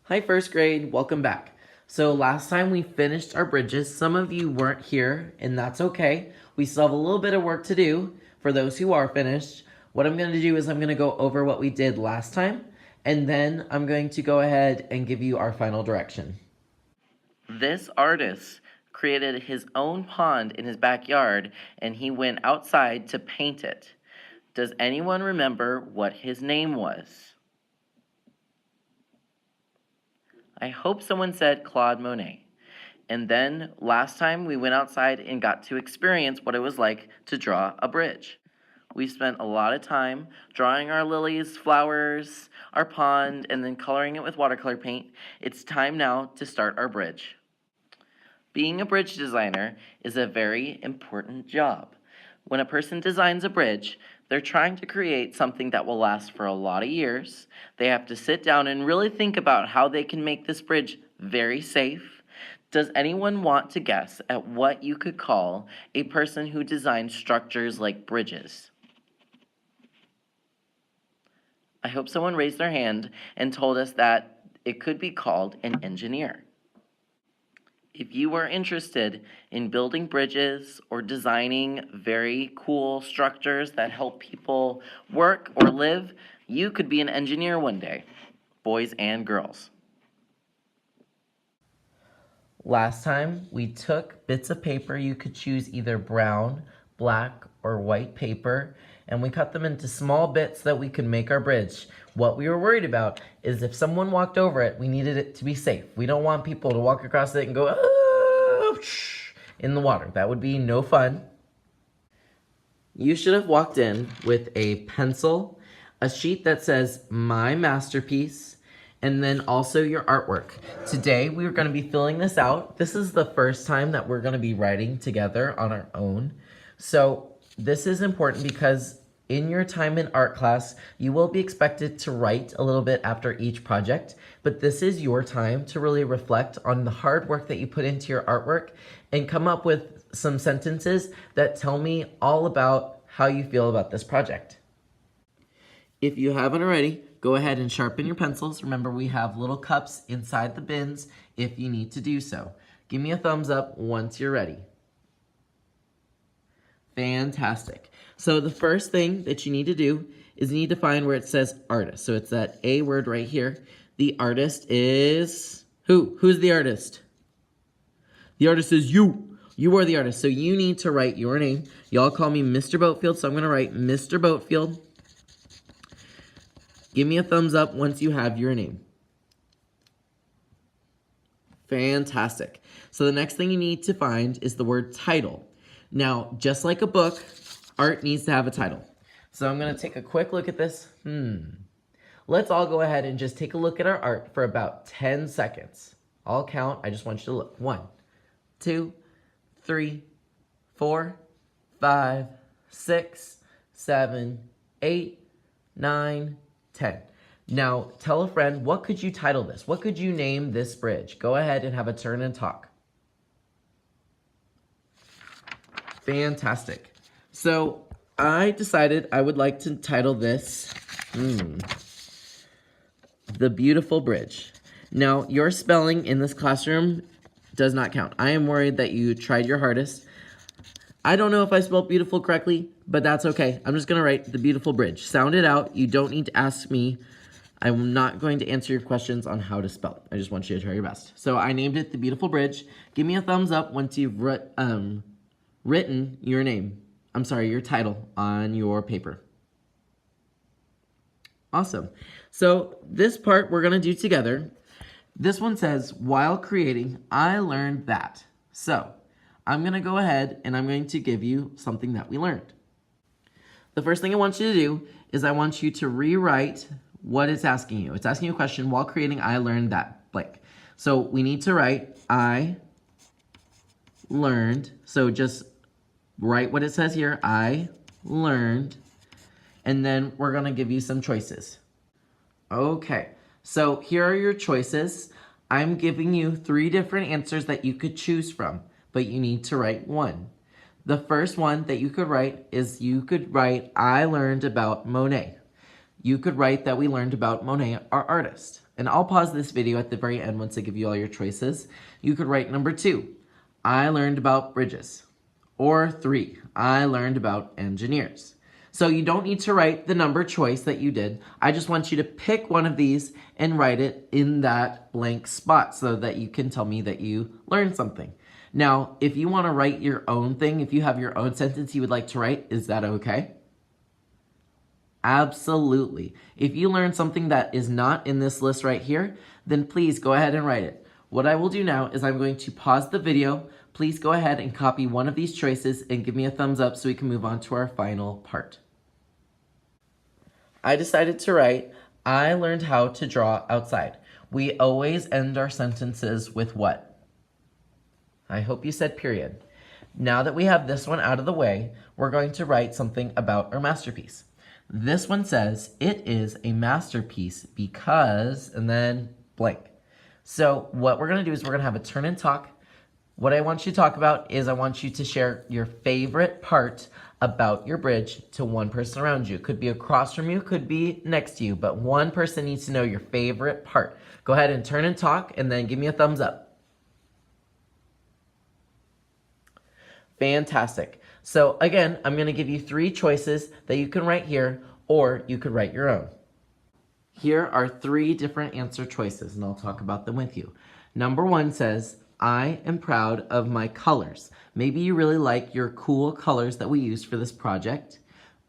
Hi first grade, welcome back. So last time we finished our bridges. Some of you weren't here and that's okay. We still have a little bit of work to do for those who are finished. What I'm going to do is I'm going to go over what we did last time and then I'm going to go ahead and give you our final direction. This artist created his own pond in his backyard and he went outside to paint it. Does anyone remember what his name was? I hope someone said Claude Monet. And then last time we went outside and got to experience what it was like to draw a bridge. We spent a lot of time drawing our lilies, flowers, our pond, and then coloring it with watercolor paint. It's time now to start our bridge. Being a bridge designer is a very important job. When a person designs a bridge, they're trying to create something that will last for a lot of years. They have to sit down and really think about how they can make this bridge very safe. Does anyone want to guess at what you could call a person who designs structures like bridges? I hope someone raised their hand and told us that it could be called an engineer. If you are interested in building bridges or designing very cool structures that help people work or live, you could be an engineer one day, boys and girls. Last time, we took bits of paper. You could choose either brown, black, or white paper, and we cut them into small bits so that we could make our bridge. What we were worried about is if someone walked over it, we needed it to be safe. We don't want people to walk across it and go in the water. That would be no fun. You should have walked in with a pencil, a sheet that says My Masterpiece, and then also your artwork. Today, we are going to be filling this out. This is the first time that we're going to be writing together on our own. So this is important because in your time in art class, you will be expected to write a little bit after each project, but this is your time to really reflect on the hard work that you put into your artwork and come up with some sentences that tell me all about how you feel about this project. If you haven't already, go ahead and sharpen your pencils. Remember, we have little cups inside the bins if you need to do so. Give me a thumbs up once you're ready. Fantastic. So the first thing that you need to do is you need to find where it says artist. So it's that A word right here. The artist is who? Who's the artist? The artist is you. You are the artist. So you need to write your name. Y'all call me Mr. Boatfield, so I'm going to write Mr. Boatfield. Give me a thumbs up once you have your name. Fantastic. So the next thing you need to find is the word title. Now, just like a book, art needs to have a title. So I'm going to take a quick look at this. Let's all go ahead and just take a look at our art for about 10 seconds. I'll count. I just want you to look. 1, 2, 3, 4, 5, 6, 7, 8, 9, 10. Now, tell a friend, what could you title this? What could you name this bridge? Go ahead and have a turn and talk. Fantastic. So I decided I would like to title this The Beautiful Bridge. Now, your spelling in this classroom does not count. I am worried that you tried your hardest. I don't know if I spelled beautiful correctly, but that's okay. I'm just going to write The Beautiful Bridge. Sound it out. You don't need to ask me. I'm not going to answer your questions on how to spell it. I just want you to try your best. So I named it The Beautiful Bridge. Give me a thumbs up once you've written your name. I'm sorry, your title on your paper. Awesome. So this part we're going to do together. This one says, while creating, I learned that. So I'm going to go ahead and I'm going to give you something that we learned. The first thing I want you to do is I want you to rewrite what it's asking you. It's asking you a question, while creating, I learned that blank. So we need to write, I learned. So just write what it says here, I learned. And then we're going to give you some choices. Okay, so here are your choices. I'm giving you 3 different answers that you could choose from, but you need to write one. The first one that you could write is you could write, I learned about Monet. you could write that we learned about Monet, our artist. And I'll pause this video at the very end once I give you all your choices. You could write number 2, I learned about bridges. Or 3, I learned about engineers. So you don't need to write the number choice that you did. I just want you to pick one of these and write it in that blank spot so that you can tell me that you learned something. Now, if you want to write your own thing, if you have your own sentence you would like to write, is that okay? Absolutely. If you learn something that is not in this list right here, then please go ahead and write it. What I will do now is I'm going to pause the video. Please go ahead and copy one of these choices and give me a thumbs up so we can move on to our final part. I decided to write, I learned how to draw outside. We always end our sentences with what? I hope you said period. Now that we have this one out of the way, we're going to write something about our masterpiece. This one says, it is a masterpiece because, and then blank. So what we're going to do is we're going to have a turn and talk. What I want you to talk about is I want you to share your favorite part about your bridge to one person around you. Could be across from you, could be next to you, but one person needs to know your favorite part. Go ahead and turn and talk and then give me a thumbs up. Fantastic. So again, I'm going to give you 3 choices that you can write here, or you could write your own. Here are 3 different answer choices, and I'll talk about them with you. Number 1 says, I am proud of my colors. Maybe you really like your cool colors that we used for this project.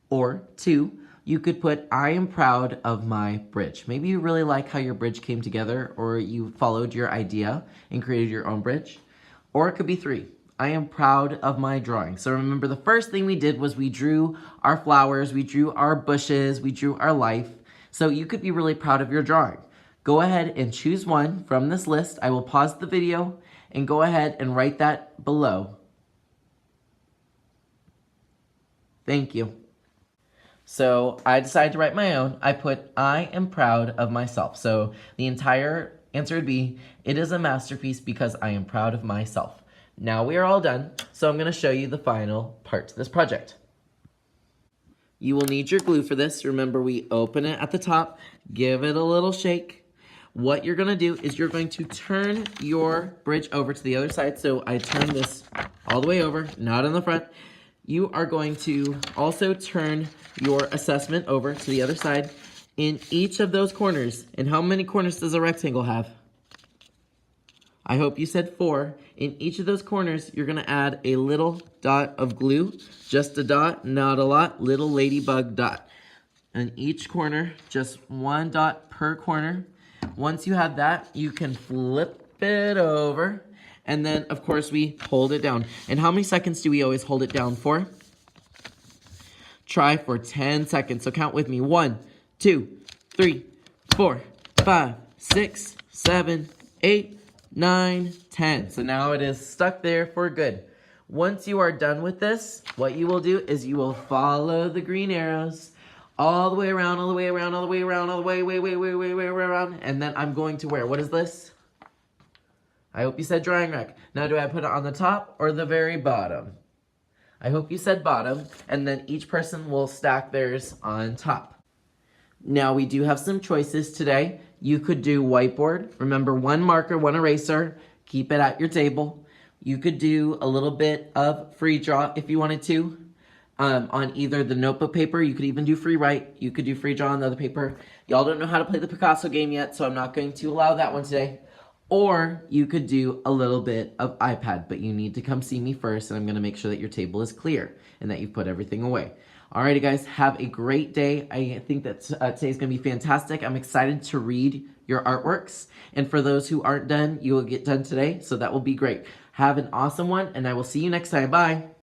Or 2, you could put, I am proud of my bridge. Maybe you really like how your bridge came together, or you followed your idea and created your own bridge. Or it could be 3, I am proud of my drawing. So remember, the first thing we did was we drew our flowers, we drew our bushes, we drew our life. So you could be really proud of your drawing. Go ahead and choose one from this list. I will pause the video and go ahead and write that below. Thank you. So I decided to write my own. I put, I am proud of myself. So the entire answer would be, it is a masterpiece because I am proud of myself. Now we are all done, so I'm going to show you the final part to this project. You will need your glue for this. Remember, we open it at the top, give it a little shake. What you're going to do is you're going to turn your bridge over to the other side. So I turn this all the way over, not in the front. You are going to also turn your assessment over to the other side in each of those corners. And how many corners does a rectangle have? I hope you said 4. In each of those corners, you're going to add a little dot of glue. Just a dot, not a lot. Little ladybug dot. In each corner, just 1 dot per corner. Once you have that, you can flip it over. And then, of course, we hold it down. And how many seconds do we always hold it down for? Try for 10 seconds. So count with me. 1, 2, 3, 4, 5, 6, 7, 8, 9, 10. So now it is stuck there for good. Once you are done with this, what you will do is you will follow the green arrows all the way around, all the way around, all the way around, all the way around. And then I'm going to where? What is this? I hope you said drying rack. Now do I put it on the top or the very bottom? I hope you said bottom. And then each person will stack theirs on top. Now we do have some choices today. You could do whiteboard. Remember, 1 marker, 1 eraser. Keep it at your table. You could do a little bit of free draw if you wanted to. On either the notebook paper, you could even do free write. You could do free draw on the other paper. Y'all don't know how to play the Picasso game yet, so I'm not going to allow that one today. Or you could do a little bit of iPad, but you need to come see me first, and I'm going to make sure that your table is clear and that you've put everything away. Alrighty guys, have a great day. I think that today's going to be fantastic. I'm excited to read your artworks. And for those who aren't done, you will get done today, so that will be great. Have an awesome one, and I will see you next time. Bye!